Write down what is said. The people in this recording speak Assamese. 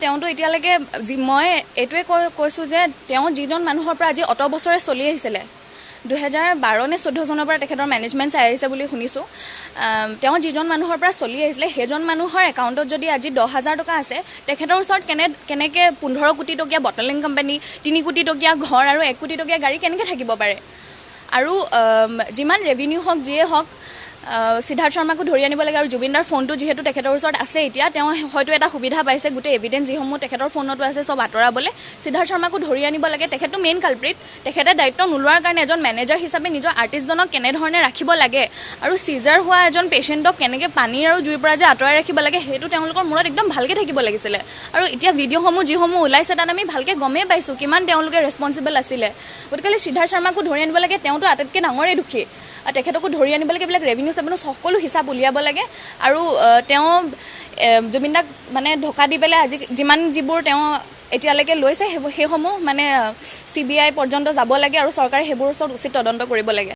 তেওঁতো এতিয়ালৈকে মই এইটোৱে কৈছোঁ যে তেওঁ যিজন মানুহৰ পৰা আজি অত বছৰে চলি আহিছিলে 2012 নে 14 চনৰ পৰা তেখেতৰ মেনেজমেণ্ট চাই আহিছে বুলি শুনিছোঁ। তেওঁ যিজন মানুহৰ পৰা চলি আহিছিলে সেইজন মানুহৰ একাউণ্টত যদি আজি 10,000 টকা আছে, তেখেতৰ ওচৰত কেনেকৈ 15 কোটি টকীয়া বটলিং কোম্পানী, 3 কোটি টকীয়া ঘৰ আৰু 1 কোটি টকীয়া গাড়ী কেনেকৈ থাকিব পাৰে? আৰু যিমান ৰেভিনিউ হওক যিয়ে হওক, সিদ্ধাৰ্থ শৰ্মাকো ধৰি আনিব লাগে। আৰু জুবিনদাৰ ফোনটো যিহেতু তেখেতৰ ওচৰত আছে, এতিয়া তেওঁ হয়তো এটা সুবিধা পাইছে, গোটেই এভিডেঞ্চ যিসমূহ তেখেতৰ ফোনতো আছে চব আঁতৰাবলৈ। সিদ্ধাৰ্থ শৰ্মাকো ধৰি আনিব লাগে। তেখেতটো মেইন কালপ্ৰিট। তেখেতে দায়িত্ব নোলোৱাৰ কাৰণে এজন মেনেজাৰ হিচাপে নিজৰ আৰ্টিষ্টজনক কেনেধৰণে ৰাখিব লাগে আৰু চিজাৰ হোৱা এজন পেচেণ্টক কেনেকৈ পানী আৰু জুইৰ পৰা যে আঁতৰাই ৰাখিব লাগে, সেইটো তেওঁলোকৰ মূৰত একদম ভালকৈ থাকিব লাগিছিলে। আৰু এতিয়া ভিডিঅ'সমূহ যিসমূহ ওলাইছে তাত আমি ভালকৈ গমেই পাইছোঁ কিমান তেওঁলোকে ৰেছপনচিবল আছিলে। গতিকে সিদ্ধাৰ্থ শৰ্মাকো ধৰি আনিব লাগে। তেওঁতো আটাইতকৈ ডাঙৰেই দুখী। তেখেতকো ধৰি আনিব লাগে। এইবিলাক ৰেভিনিউ সকলো হিচাপ উলিয়াব লাগে। আৰু তেওঁ জুবিনদাক মানে ঢকা দি পেলাই আজি যিবোৰ তেওঁ এতিয়ালৈকে লৈছে সেইসমূহ মানে CBI পৰ্যন্ত যাব লাগে আৰু চৰকাৰে সেইবোৰৰ ওচৰত উচিত তদন্ত কৰিব লাগে।